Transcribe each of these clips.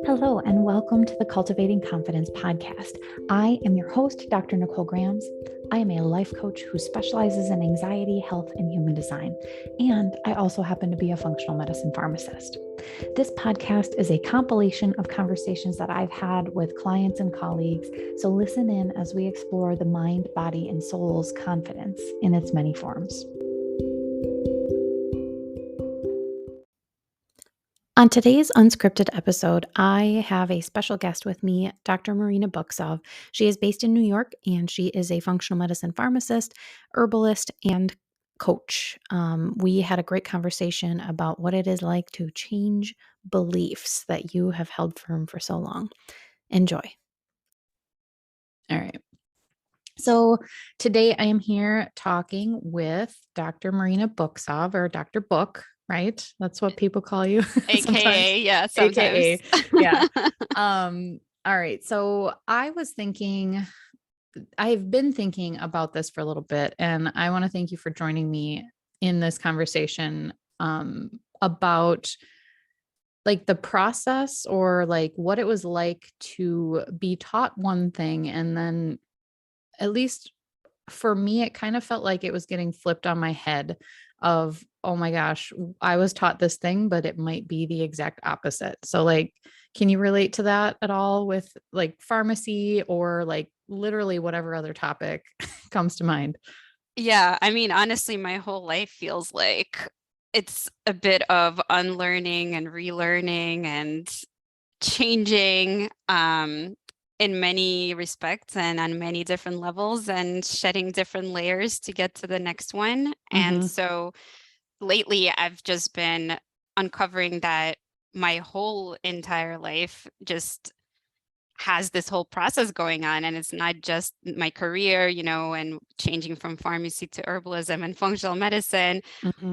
Hello, and welcome to the Cultivating Confidence podcast. I am your host, Dr. Nicole Grams. I am a life coach who specializes in anxiety, health, and human design. And I also happen to be a functional medicine pharmacist. This podcast is a compilation of conversations that I've had with clients and colleagues. So listen in as we explore the mind, body, and soul's confidence in its many forms. On today's Unscripted episode, I have a special guest with me, Dr. Marina Buksov. She is based in New York, and she is a functional medicine pharmacist, herbalist, and coach. We had a great conversation about what it is like to change beliefs that you have held firm for so long. Enjoy. All right. So today I am here talking with Dr. Marina Buksov, or Dr. Book, right? That's what people call you. AKA, yeah, sometimes. AKA, yeah. All right. So I've been thinking about this for a little bit, and I want to thank you for joining me in this conversation about like the process, or like what it was like to be taught one thing, and then, at least for me, it kind of felt like it was getting flipped on my head of, oh my gosh, I was taught this thing, but it might be the exact opposite. So like, can you relate to that at all with like pharmacy, or like literally whatever other topic comes to mind? Yeah, I mean, honestly, my whole life feels like it's a bit of unlearning and relearning and changing in many respects and on many different levels, and shedding different layers to get to the next one. And so lately I've just been uncovering that my whole entire life just has this whole process going on, and it's not just my career, and changing from pharmacy to herbalism and functional medicine,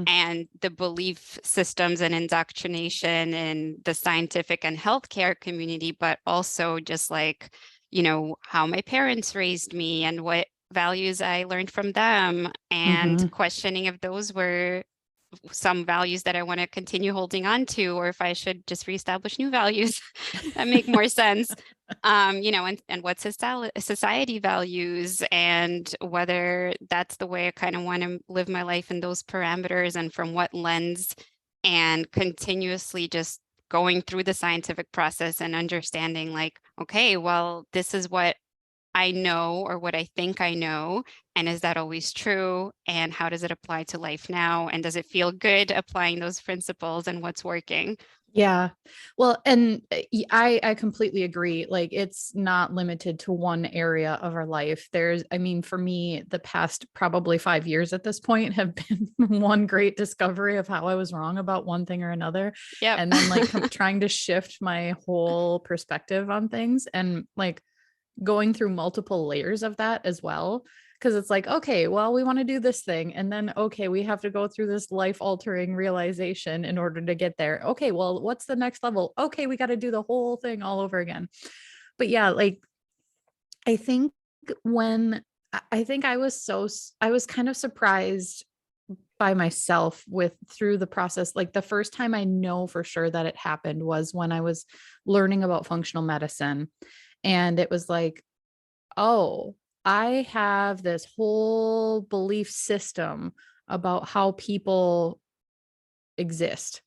and the belief systems and indoctrination in the scientific and healthcare community, but also just like, how my parents raised me and what values I learned from them, and questioning if those were some values that I want to continue holding on to, or if I should just reestablish new values that make more sense. And what society values, and whether that's the way I kind of want to live my life in those parameters, and from what lens, and continuously just going through the scientific process and understanding like, okay, well, this is what I know, or what I think I know. And is that always true? And how does it apply to life now? And does it feel good applying those principles, and what's working? Yeah. Well, and I completely agree. Like, it's not limited to one area of our life. For me, the past probably 5 years at this point have been one great discovery of how I was wrong about one thing or another. Yep. And then like trying to shift my whole perspective on things, and like going through multiple layers of that as well. Cause it's like, okay, well, we want to do this thing. And then, okay, we have to go through this life altering realization in order to get there. Okay, well, what's the next level? Okay, we got to do the whole thing all over again. But yeah, like, I think I was kind of surprised by myself through the process. Like, the first time I know for sure that it happened was when I was learning about functional medicine. And it was like, oh, I have this whole belief system about how people exist.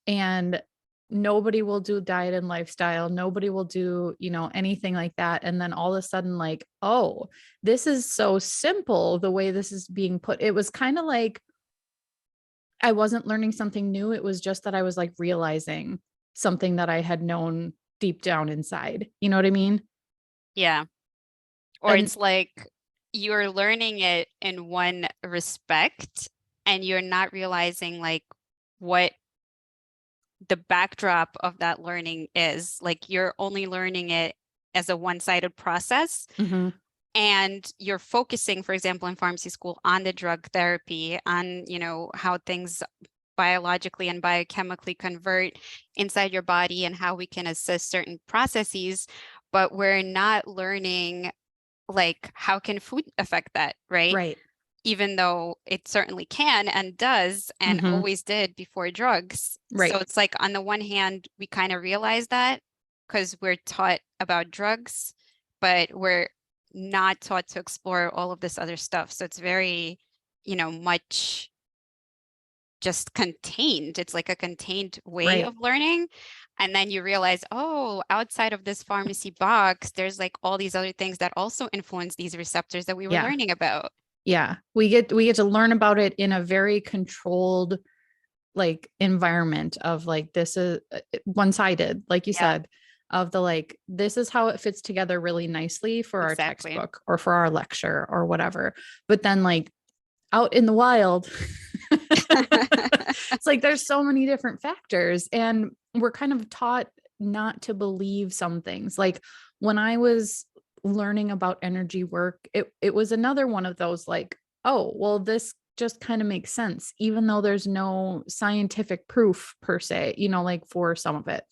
And nobody will do diet and lifestyle. Nobody will do, anything like that. And then all of a sudden, like, oh, this is so simple the way this is being put. It was kind of like I wasn't learning something new. It was just that I was like realizing something that I had known deep down inside. You know what I mean? Yeah. Or And it's like you're learning it in one respect, and you're not realizing like what the backdrop of that learning is. Like, you're only learning it as a one-sided process. And you're focusing, for example, in pharmacy school, on the drug therapy, on, how things biologically and biochemically convert inside your body, and how we can assist certain processes. But we're not learning like, how can food affect that, right? right. even though it certainly can and does and Mhm. always did before drugs. So Right. it's like, on the one hand, we kind of realize that because we're taught about drugs, but we're not taught to explore all of this other stuff. So it's very, much just contained. It's like a contained way Right. of learning. And then you realize, oh, outside of this pharmacy box, there's like all these other things that also influence these receptors that we were Yeah. learning about. Yeah. We get to learn about it in a very controlled like environment of like this is one-sided, like you Yeah, said, of the like this is how it fits together really nicely for our exactly. textbook or for our lecture or whatever. But then like out in the wild, it's like there's so many different factors and we're kind of taught not to believe some things. Like when I was learning about energy work, it was another one of those like, oh, well, this just kind of makes sense, even though there's no scientific proof per se, like for some of it.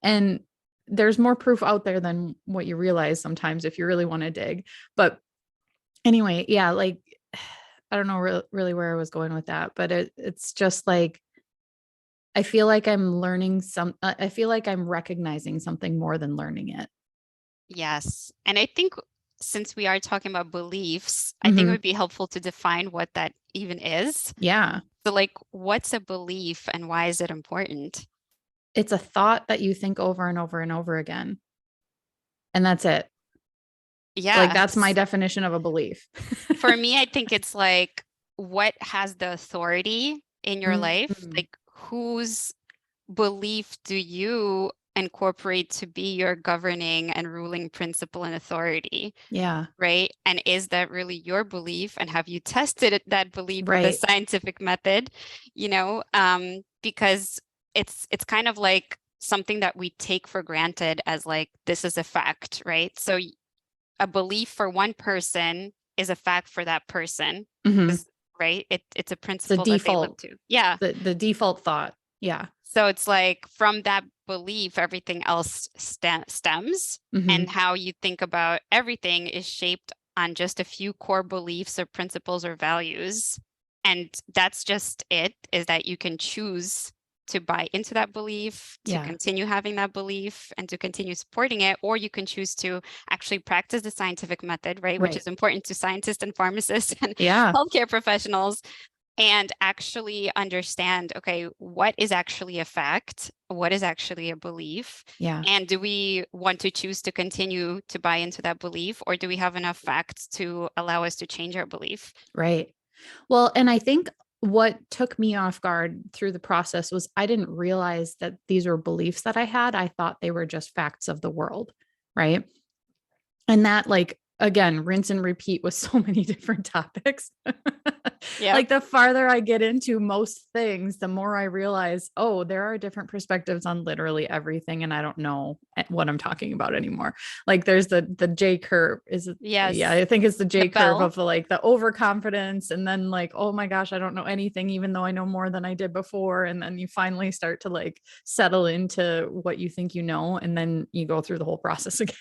And there's more proof out there than what you realize sometimes if you really want to dig. But anyway, yeah, like I don't know really where I was going with that, but it's just like I feel like I'm learning I feel like I'm recognizing something more than learning it. Yes. And I think since we are talking about beliefs, I think it Mhm. would be helpful to define what that even is. Yeah. So, like, what's a belief and why is it important? It's a thought that you think over and over and over again. And that's it. Like that's my Yes. definition of a belief. For me, I think it's like, what has the authority in your life? Mhm. Like, whose belief do you incorporate to be your governing and ruling principle and authority? Yeah. Right? And is that really your belief? And have you tested that belief with a Right. scientific method? Because it's kind of like something that we take for granted as like this is a fact, right? So a belief for one person is a fact for that person, Mhm. 'cause, right? It's a It's a principle that they live default, to. Yeah. the default thought. Yeah. So it's like from that belief, everything else stems, and Mhm. how you think about everything is shaped on just a few core beliefs or principles or values. And that's just it, is that you can choose to buy into that belief, to Yeah. continue having that belief, and to continue supporting it, or you can choose to actually practice the scientific method, right? Which Right. is important to scientists and pharmacists and Yeah. healthcare professionals, and actually understand, okay, what is actually a fact? What is actually a belief? Yeah. And do we want to choose to continue to buy into that belief, or do we have enough facts to allow us to change our belief? Right. Well, and I think what took me off guard through the process was I didn't realize that these were beliefs that I had. I thought they were just facts of the world. Right. And that, like, again, rinse and repeat with so many different topics. Yep. Like, the farther I get into most things, the more I realize, oh, there are different perspectives on literally everything. And I don't know what I'm talking about anymore. Like, there's the J curve. Is it? Yeah, Yes. I think it's the The J curve bell. of the like the overconfidence. And then, like, oh my gosh, I don't know anything, even though I know more than I did before. And then you finally start to like settle into what you think you know. And then you go through the whole process again.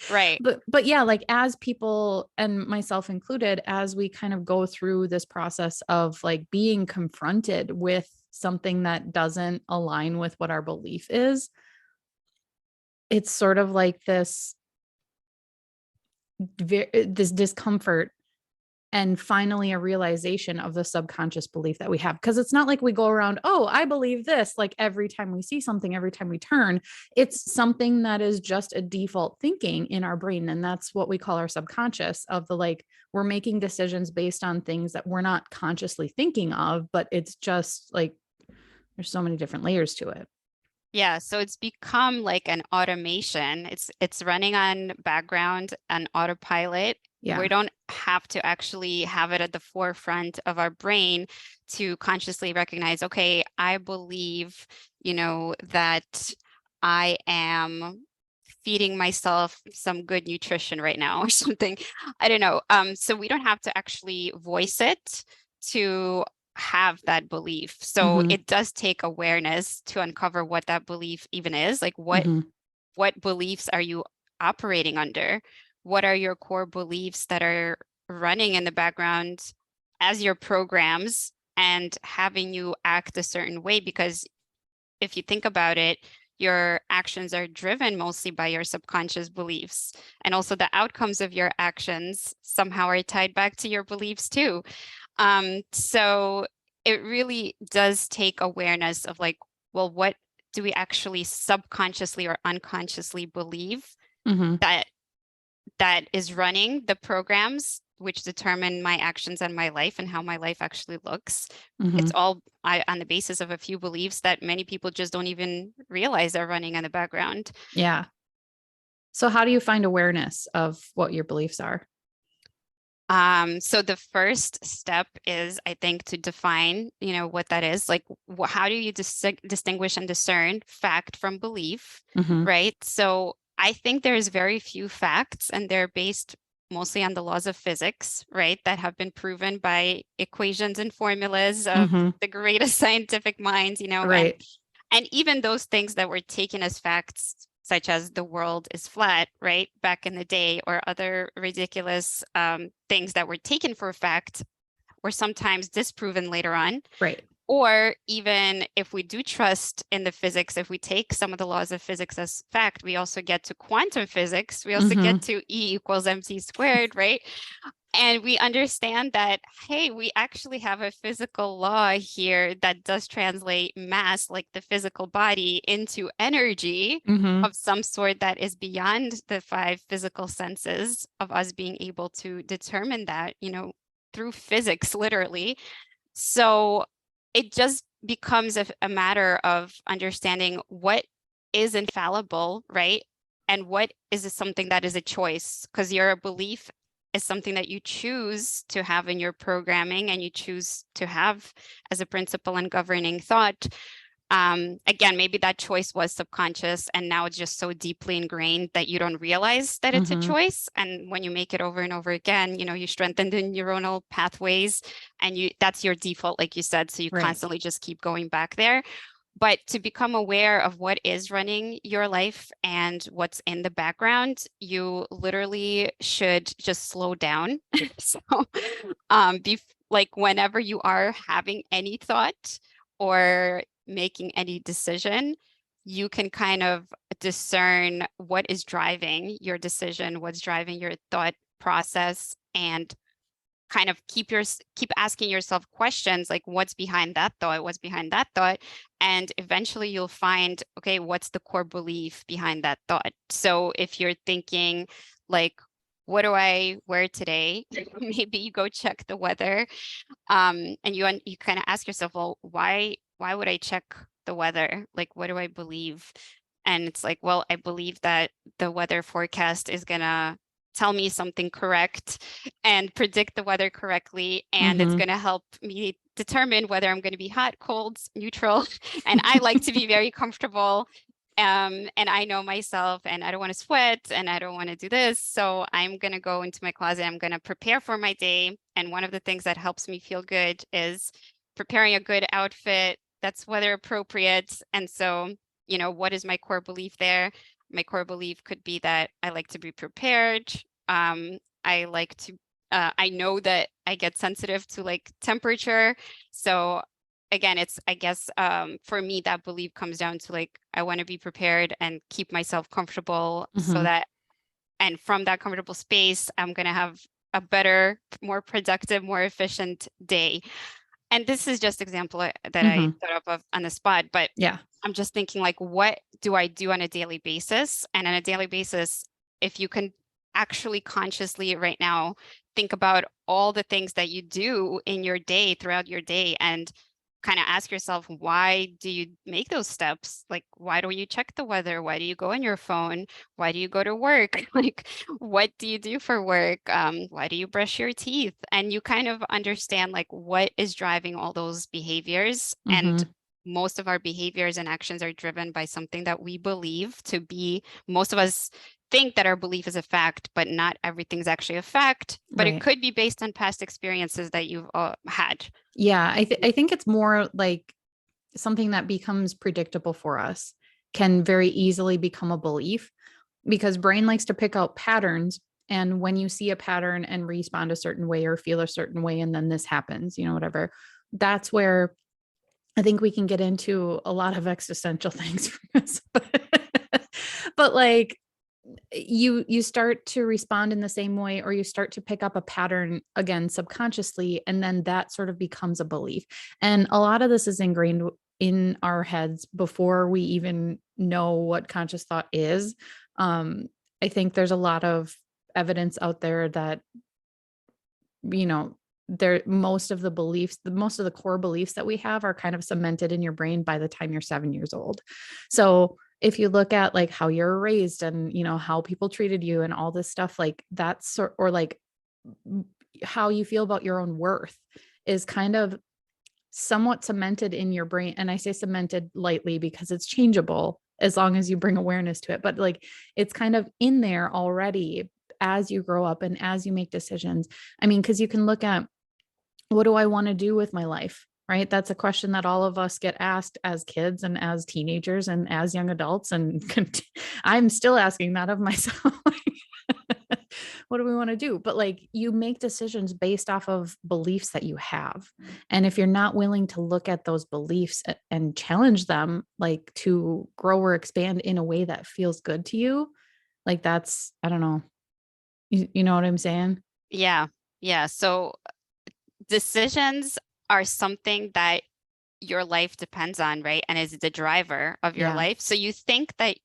Right. But yeah, like as people and myself included, as we kind of go through this process of like being confronted with something that doesn't align with what our belief is, it's sort of like this discomfort and finally a realization of the subconscious belief that we have, because it's not like we go around, oh, I believe this, like every time we see something, every time we turn. It's something that is just a default thinking in our brain, and that's what we call our subconscious, of the like we're making decisions based on things that we're not consciously thinking of, but it's just like there's so many different layers to it. Yeah, so it's become like an automation. It's running on background and autopilot. We Yeah. don't have to actually have it at the forefront of our brain to consciously recognize, okay, I believe, that I am feeding myself some good nutrition right now or something. I don't know. So we don't have to actually voice it to have that belief. So Hmm. it does take awareness to uncover what that belief even is. Like, Hmm. what beliefs are you operating under? What are your core beliefs that are running in the background as your programs and having you act a certain way. Because if you think about it, your actions are driven mostly by your subconscious beliefs. And also the outcomes of your actions somehow are tied back to your beliefs too. So it really does take awareness of like, well, what do we actually subconsciously or unconsciously believe that is running the programs which determine my actions and my life and how my life actually looks. It's all on the basis of a few beliefs that many people just don't even realize are running in the background. Yeah. So how do you find awareness of what your beliefs are? So the first step is, I think, to define, what that is. Like, how do you distinguish and discern fact from belief, right? So I think there's very few facts, and they're based mostly on the laws of physics, right? That have been proven by equations and formulas of the greatest scientific minds, Right. and even those things that were taken as facts, such as the world is flat, right, back in the day, or other ridiculous things that were taken for fact, were sometimes disproven later on. Right. Or even if we do trust in the physics, if we take some of the laws of physics as fact, we also get to quantum physics. We also get to E equals mc squared, right? And we understand that, hey, we actually have a physical law here that does translate mass, like the physical body, into energy of some sort that is beyond the 5 physical senses of us being able to determine that, through physics, literally. So it just becomes a matter of understanding what is infallible, right? And what is something that is a choice, because your belief is something that you choose to have in your programming and you choose to have as a principle and governing thought. Again, maybe that choice was subconscious and now it's just so deeply ingrained that you don't realize that it's a choice. And when you make it over and over again, you strengthen the neuronal pathways and that's your default, like you said. So you constantly just keep going back there. But to become aware of what is running your life and what's in the background, you literally should just slow down. So like whenever you are having any thought or making any decision, you can kind of discern what is driving your decision, what's driving your thought process, and kind of keep asking yourself questions like, what's behind that thought? What's behind that thought? And eventually you'll find, okay, what's the core belief behind that thought? So if you're thinking like, what do I wear today? Maybe you go check the weather. And you kind of ask yourself, well, why would I check the weather? Like, what do I believe? And it's like, well, I believe that the weather forecast is gonna tell me something correct and predict the weather correctly. And it's going to help me determine whether I'm going to be hot, cold, neutral. And I like to be very comfortable. And I know myself and I don't want to sweat and I don't want to do this. So I'm going to go into my closet. I'm going to prepare for my day. And one of the things that helps me feel good is preparing a good outfit that's weather appropriate. And so, what is my core belief there? My core belief could be that I like to be prepared. I like to, I know that I get sensitive to like temperature. So again, it's, I guess, for me, that belief comes down to like, I want to be prepared and keep myself comfortable so that, and from that comfortable space, I'm going to have a better, more productive, more efficient day. And this is just example that I thought of on the spot, but yeah, I'm just thinking like, what do I do on a daily basis? And on a daily basis, if you can actually consciously right now think about all the things that you do in your day, throughout your day, and kind of ask yourself, why do you make those steps? Like, why do you check the weather? Why do you go on your phone? Why do you go to work? Like, what do you do for work? Why do you brush your teeth? And you kind of understand like what is driving all those behaviors. And most of our behaviors and actions are driven by something that we believe to be. Most of us think that our belief is a fact, but not everything's actually a fact, but it could be based on past experiences that you've had. Yeah, I think it's more like something that becomes predictable for us can very easily become a belief, because brain likes to pick out patterns And when you see a pattern and respond a certain way or feel a certain way, and then this happens, whatever, that's where I think we can get into a lot of existential things from this. But like, you start to respond in the same way, or you start to pick up a pattern again subconsciously, and then that sort of becomes a belief. And a lot of this is ingrained in our heads before we even know what conscious thought is. I think there's a lot of evidence out there that, most of the core beliefs that we have are kind of cemented in your brain by the time you're 7 years old. So if you look at like how you're raised and, how people treated you and all this stuff, like that's, or like how you feel about your own worth is kind of somewhat cemented in your brain. And I say cemented lightly because it's changeable as long as you bring awareness to it. But like, it's kind of in there already as you grow up and as you make decisions. I mean, because you can look at, what do I want to do with my life? Right? That's a question that all of us get asked as kids and as teenagers and as young adults. And I'm still asking that of myself. What do we want to do? But like, you make decisions based off of beliefs that you have. And if you're not willing to look at those beliefs and challenge them, like to grow or expand in a way that feels good to you, like that's, I don't know. You know what I'm saying? Yeah. Yeah. So decisions are something that your life depends on, right? And is the driver of your life. So you think that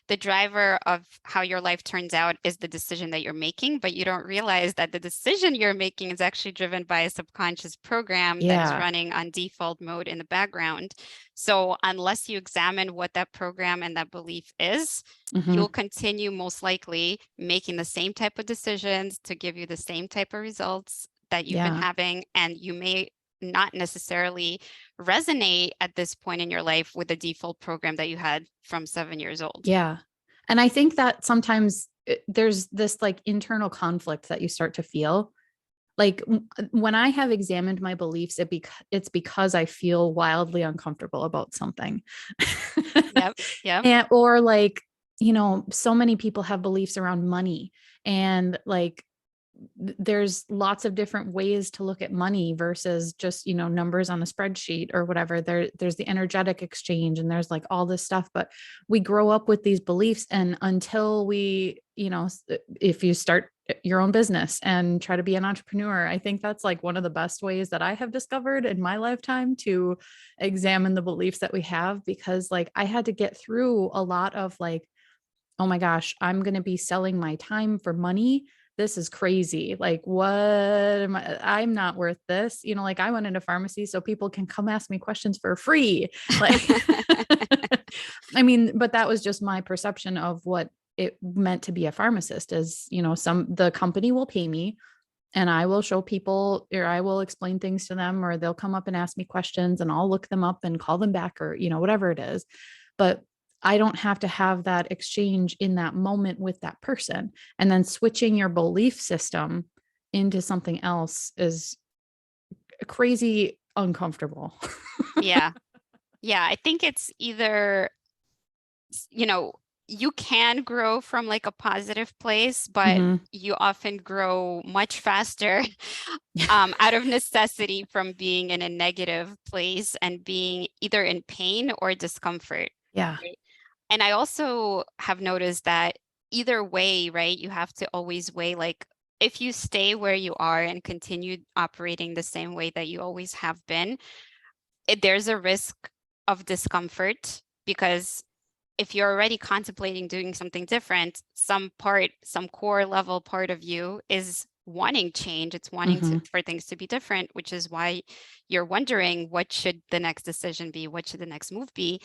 the driver of how your life turns out is the decision that you're making, but you don't realize that the decision you're making is actually driven by a subconscious program that is running on default mode in the background. So unless you examine what that program and that belief is, you'll continue most likely making the same type of decisions to give you the same type of results that you've been having. And you may not necessarily resonate at this point in your life with the default program that you had from 7 years old. Yeah. And I think that sometimes there's this like internal conflict that you start to feel. Like when I have examined my beliefs, it's because I feel wildly uncomfortable about something. Yep. Or like, so many people have beliefs around money, and like, there's lots of different ways to look at money versus just, numbers on a spreadsheet or whatever. There's the energetic exchange, and there's like all this stuff, but we grow up with these beliefs. And until we, if you start your own business and try to be an entrepreneur, I think that's like one of the best ways that I have discovered in my lifetime to examine the beliefs that we have, because like I had to get through a lot of like, oh my gosh, I'm going to be selling my time for money. This is crazy. Like, what am I'm not worth this. Like I went into pharmacy so people can come ask me questions for free. Like, I mean, but that was just my perception of what it meant to be a pharmacist is, the company will pay me and I will show people, or I will explain things to them, or they'll come up and ask me questions and I'll look them up and call them back, or, whatever it is. But I don't have to have that exchange in that moment with that person. And then switching your belief system into something else is crazy uncomfortable. Yeah. I think it's either, you can grow from like a positive place, but you often grow much faster out of necessity from being in a negative place and being either in pain or discomfort. Yeah. Right? And I also have noticed that either way, right, you have to always weigh, like, if you stay where you are and continue operating the same way that you always have been, there's a risk of discomfort, because if you're already contemplating doing something different, some core level part of you is wanting change. It's wanting for things to be different, which is why you're wondering, what should the next decision be? What should the next move be?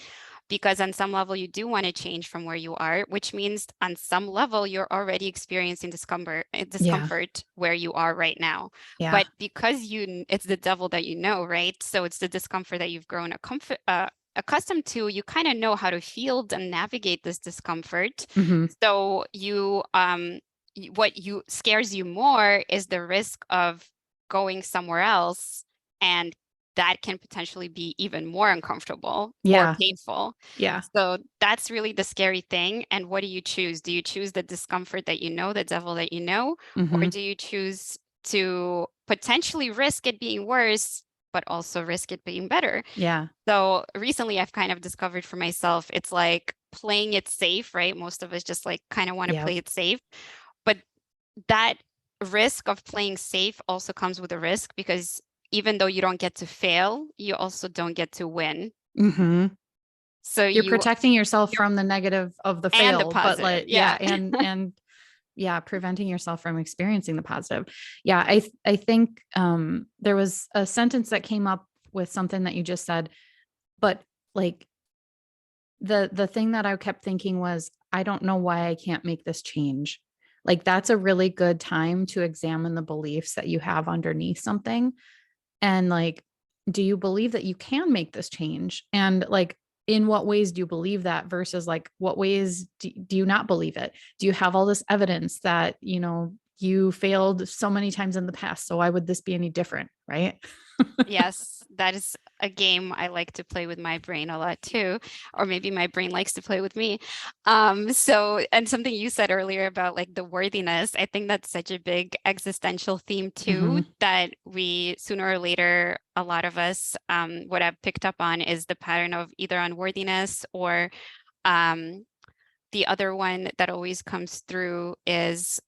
Because on some level you do want to change from where you are, which means on some level you're already experiencing discomfort where you are right now. But because it's the devil that right? So it's the discomfort that you've grown accustomed to. You kind of know how to field and navigate this discomfort. So what scares you more is the risk of going somewhere else and that can potentially be even more uncomfortable or Yeah. painful. Yeah. So that's really the scary thing. And what do you choose? Do you choose the discomfort that you know, the devil that you know, or Hmm. do you choose to potentially risk it being worse, but also risk it being better? Yeah. So recently I've kind of discovered for myself, it's like playing it safe, right? Most of us just like kind of want to Yeah. play it safe. But that risk of playing safe also comes with a risk, because even though you don't get to fail, you also don't get to win. Hmm. So You're protecting yourself you're from the negative of the and the fail, but positive. like, yeah. Yeah. And yeah, preventing yourself from experiencing the positive. Yeah. I think, there was a sentence that came up with something that you just said, but like the thing that I kept thinking was, I don't know why I can't make this change. Like that's a really good time to examine the beliefs that you have underneath something. And like, do you believe that you can make this change? And like, in what ways do you believe that versus like, what ways do you not believe it? Do you have all this evidence that, you failed so many times in the past? So why would this be any different? Right. Yes, that is a game I like to play with my brain a lot too, or maybe my brain likes to play with me. So, and something you said earlier about like the worthiness, I think that's such a big existential theme too, Hmm. that we sooner or later, a lot of us, what I've picked up on is the pattern of either unworthiness or um, the other one that always comes through is,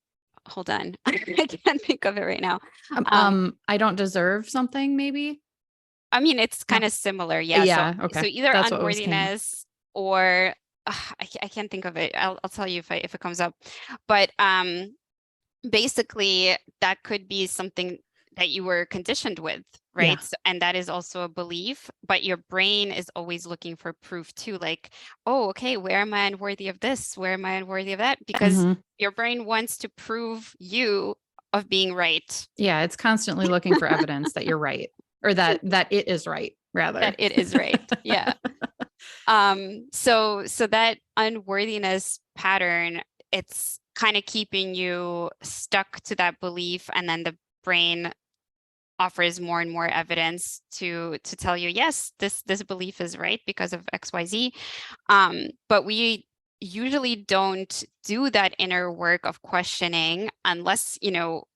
hold on, I can't think of it right now. Um, I don't deserve something, maybe. I mean, it's No. kind of similar. Yeah. So, Yeah. Okay. so either That's what was came up. unworthiness or I can't think of it. I'll tell you if it comes up. But basically, that could be something that you were conditioned with, Yeah. right? So, and that is also a belief, but your brain is always looking for proof too. Like, oh, okay, where am I unworthy of this? Where am I unworthy of that? Because Hmm. your brain wants to prove you of being right, Yeah. It's constantly looking for evidence that you're right, or that it is right, that rather. it is right. Yeah. So that unworthiness pattern, it's kind of keeping you stuck to that belief, and then the brain offers more and more evidence to tell you, yes, this belief is right because of XYZ. But we usually don't do that inner work of questioning unless,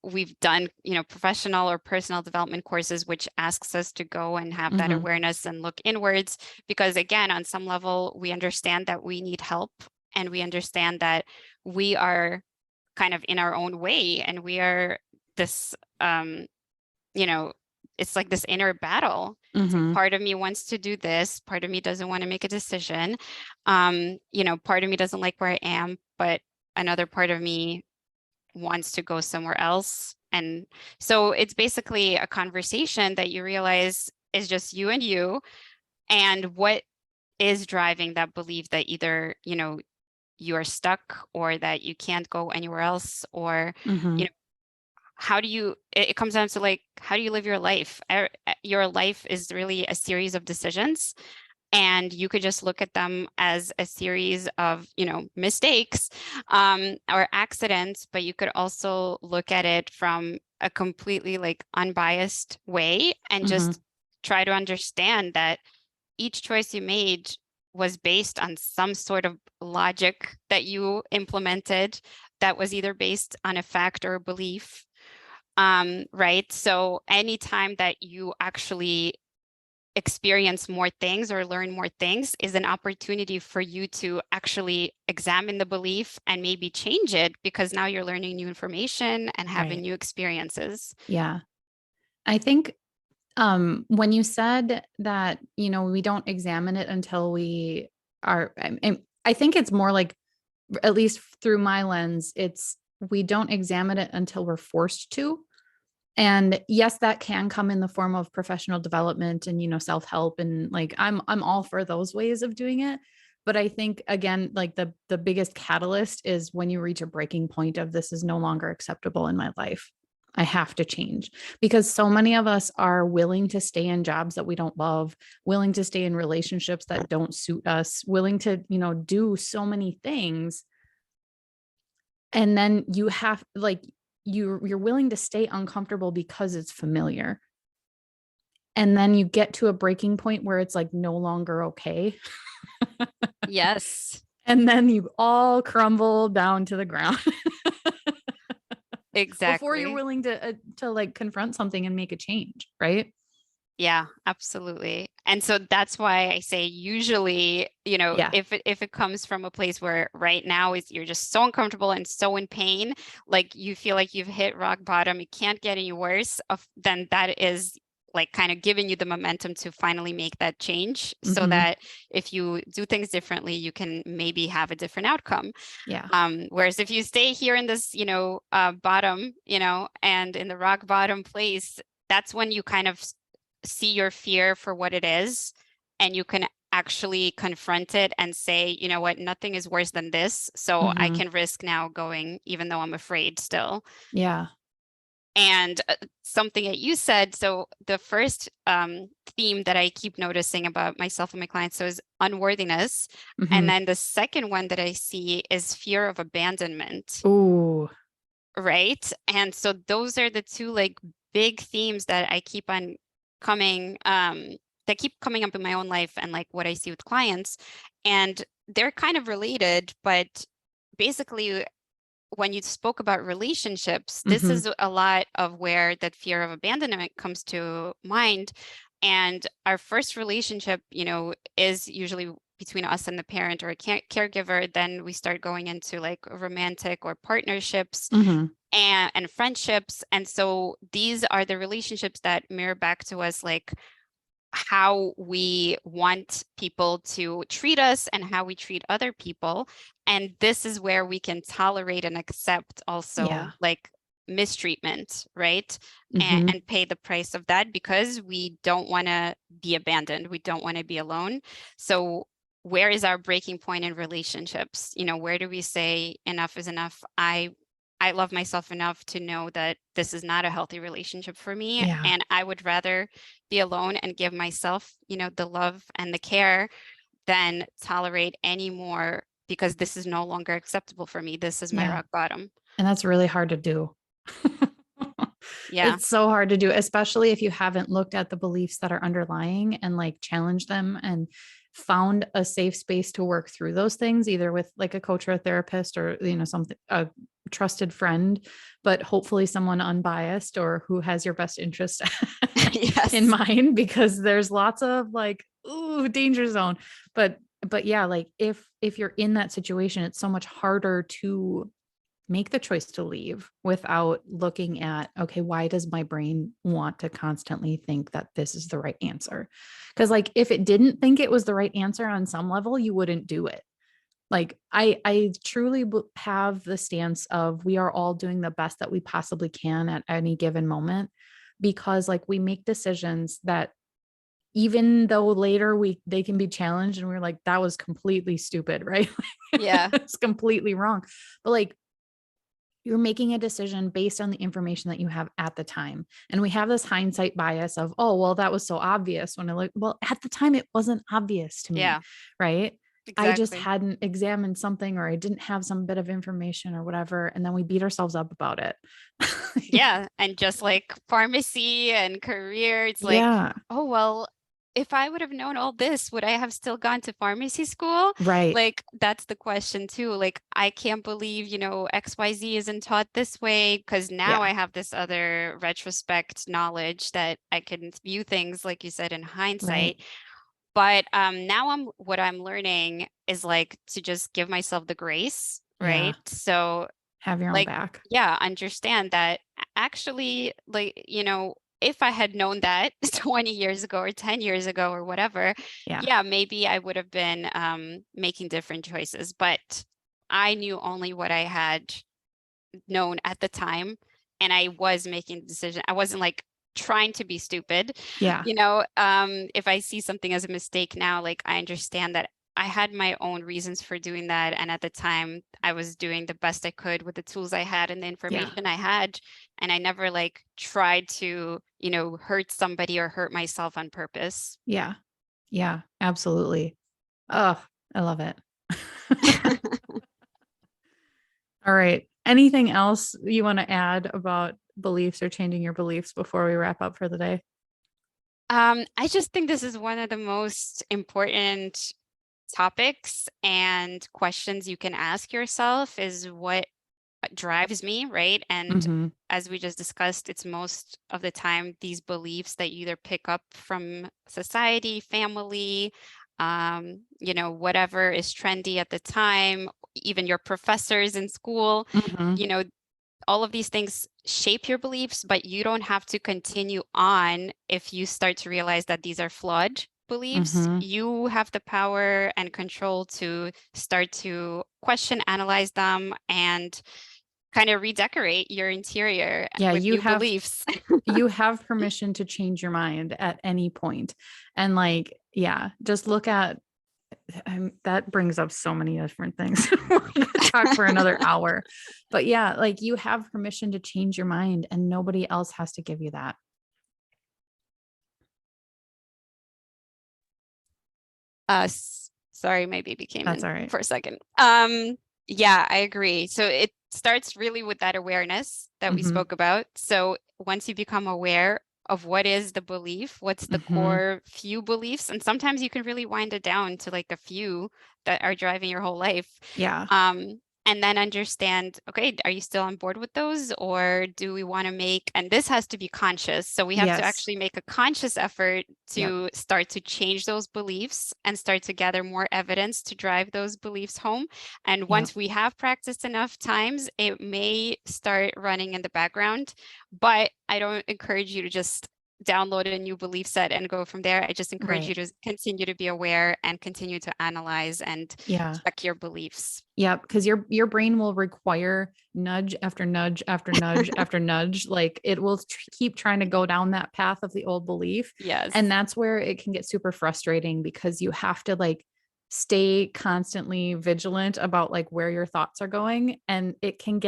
we've done, professional or personal development courses, which asks us to go and have that Hmm. awareness and look inwards. Because again, on some level, we understand that we need help, and we understand that we are kind of in our own way, and we are this you know, it's like this inner battle. It's like Hmm. part of me wants to do this, part of me doesn't want to make a decision. Part of me doesn't like where I am, but another part of me wants to go somewhere else. And so it's basically a conversation that you realize is just you and you, and what is driving that belief that either, you are stuck, or that you can't go anywhere else, or Hmm. you know how do you it comes down to like, how do you live your life? Your life is really a series of decisions, and you could just look at them as a series of, mistakes, or accidents, but you could also look at it from a completely like unbiased way, and Hmm. just try to understand that each choice you made was based on some sort of logic that you implemented, that was either based on a fact or a belief. Right. So anytime that you actually experience more things or learn more things is an opportunity for you to actually examine the belief and maybe change it, because now you're learning new information and having Right. new experiences. Yeah. I think, when you said that, we don't examine it until we are, I think it's more like, at least through my lens, it's, we don't examine it until we're forced to. And yes, that can come in the form of professional development and, self-help. And like, I'm all for those ways of doing it. But I think, again, like the biggest catalyst is when you reach a breaking point of, this is no longer acceptable in my life. I have to change, because so many of us are willing to stay in jobs that we don't love, willing to stay in relationships that don't suit us, willing to, do so many things. And then you have like, you're willing to stay uncomfortable because it's familiar. And then you get to a breaking point where it's like no longer okay. Yes, And then you all crumble down to the ground before you're exactly. willing to like confront something and make a change, right? Yeah, absolutely. And so that's why I say usually, Yeah. if it comes from a place where right now is you're just so uncomfortable and so in pain, like you feel like you've hit rock bottom, it can't get any worse, then that is like kind of giving you the momentum to finally make that change so Mm-hmm. that if you do things differently, you can maybe have a different outcome. Yeah. Whereas if you stay here in this, bottom, and in the rock bottom place, that's when you kind of see your fear for what it is, and you can actually confront it and say, you know what, nothing is worse than this. So I Mm-hmm. can risk now going, even though I'm afraid still. Yeah. And something that you said, so the first theme that I keep noticing about myself and my clients so is unworthiness. And Mm-hmm. then the second one that I see is fear of abandonment, Ooh. right? And so those are the two like big themes that I keep on coming, that keep coming up in my own life and like what I see with clients. And they're kind of related, but basically when you spoke about relationships, this Mm-hmm. is a lot of where that fear of abandonment comes to mind. And our first relationship, is usually between us and the parent or a caregiver. Then we start going into like romantic or partnerships Mm-hmm. and friendships. And so these are the relationships that mirror back to us, like how we want people to treat us and how we treat other people. And this is where we can tolerate and accept Yeah. also like mistreatment, right? And, Mm-hmm. and pay the price of that because we don't want to be abandoned. We don't want to be alone. So where is our breaking point in relationships? Where do we say enough is enough? I love myself enough to know that this is not a healthy relationship for me. Yeah. And I would rather be alone and give myself, the love and the care than tolerate any more because this is no longer acceptable for me. This is my Yeah. rock bottom. And that's really hard to do. Yeah. It's so hard to do, especially if you haven't looked at the beliefs that are underlying and like challenged them and found a safe space to work through those things, either with like a coach or a therapist or, something, a trusted friend, but hopefully someone unbiased or who has your best interest in Yes. mind, because there's lots of like, ooh, danger zone. But yeah, like if you're in that situation, it's so much harder to make the choice to leave without looking at, okay, why does my brain want to constantly think that this is the right answer? Because like if it didn't think it was the right answer on some level, you wouldn't do it. Like I truly have the stance of we are all doing the best that we possibly can at any given moment, because like we make decisions that even though later they can be challenged and we're like, that was completely stupid, right? Yeah. It's completely wrong. But like you're making a decision based on the information that you have at the time. And we have this hindsight bias of, oh, well, that was so obvious, when I like, well, at the time it wasn't obvious to me, Yeah. right? I just Exactly. hadn't examined something, or I didn't have some bit of information or whatever. And then we beat ourselves up about it. Yeah. And just like pharmacy and career, it's like, Yeah. oh, well, if I would have known all this, would I have still gone to pharmacy school? Right. Like, that's the question too. Like, I can't believe, XYZ isn't taught this way because now Yeah. I have this other retrospect knowledge that I can view things, like you said, in Right. hindsight. But now what I'm learning is like to just give myself the grace, Yeah. right? So Have your own like, back. yeah, understand that actually, like, if I had known that 20 years ago or 10 years ago or whatever, Yeah. yeah, maybe I would have been making different choices. But I knew only what I had known at the time. And I was making the decision. I wasn't like trying to be stupid. Yeah. If I see something as a mistake now, like I understand that I had my own reasons for doing that. And at the time, I was doing the best I could with the tools I had and the Yeah. information I had. And I never like tried to, hurt somebody or hurt myself on purpose. Yeah. Yeah. Absolutely. Oh, I love it. All right. Anything else you want to add about beliefs or changing your beliefs before we wrap up for the day? I just think this is one of the most important topics and questions you can ask yourself is what drives me, right? And Mhm. as we just discussed, it's most of the time these beliefs that you either pick up from society, family, whatever is trendy at the time, even your professors in school, Mhm. you know, all of these things shape your beliefs, but you don't have to continue on if you start to realize that these are flawed beliefs. Mhm. You have the power and control to start to question, analyze them, and kind of redecorate your interior Yeah, with you new have beliefs. you have permission to change your mind at any point. And like, yeah, just look at that brings up so many different things. We're going to talk for another hour. But yeah, like you have permission to change your mind and nobody else has to give you that. Sorry, my baby came That's in all right. for a second. Yeah, I agree. So it starts really with that awareness that we Mhm. spoke about. So once you become aware of what is the belief, what's the Mhm. core few beliefs, and sometimes you can really wind it down to like a few that are driving your whole life. Yeah. And then understand, okay, are you still on board with those, or do we want to make, and this has to be conscious. So we have to Yes. actually make a conscious effort Yep. to start to change those beliefs and start to gather more evidence to drive those beliefs home. And Yep. once we have practiced enough times, it may start running in the background. But I don't encourage you to just download a new belief set and go from there. I just encourage Right. you to continue to be aware and continue to analyze and Yeah. check your beliefs. Yep, because your brain will require nudge after nudge after nudge after nudge. Like it will keep trying to go down that path of the old belief. And Yes. that's where it can get super frustrating because you have to like stay constantly vigilant about like where your thoughts are going. And it can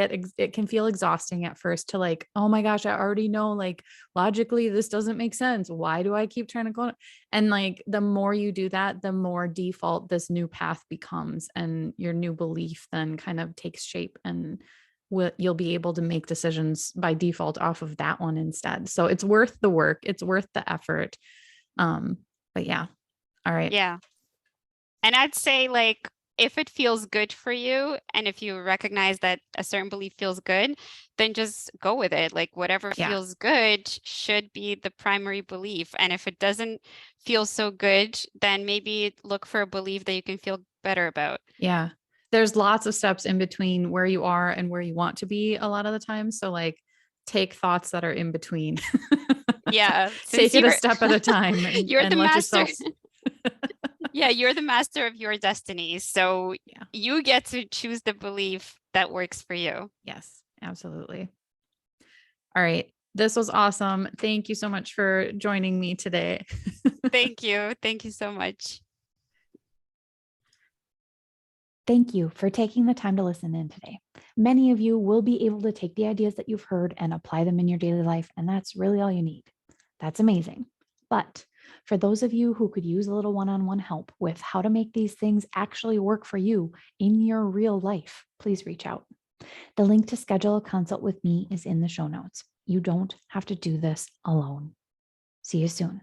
feel exhausting at first to like, oh my gosh, I already know like logically this doesn't make sense. Why do I keep trying to go? And like the more you do that, the more default this new path becomes, and your new belief then kind of takes shape, and you'll be able to make decisions by default off of that one instead. So it's worth the work, it's worth the effort. But yeah. All right. Yeah. And I'd say, like, if it feels good for you and if you recognize that a certain belief feels good, then just go with it. Like, whatever Yeah. feels good should be the primary belief. And if it doesn't feel so good, then maybe look for a belief that you can feel better about. Yeah. There's lots of steps in between where you are and where you want to be a lot of the time. So like take thoughts that are in between. Yeah, Take since it a you're step at a time you're the and let master. yourself. Yeah, you're the master of your destiny. So Yeah. you get to choose the belief that works for you. Yes, absolutely. All right. This was awesome. Thank you so much for joining me today. Thank you. Thank you so much. Thank you for taking the time to listen in today. Many of you will be able to take the ideas that you've heard and apply them in your daily life, and that's really all you need. That's amazing. But for those of you who could use a little one-on-one help with how to make these things actually work for you in your real life, please reach out. The link to schedule a consult with me is in the show notes. You don't have to do this alone. See you soon.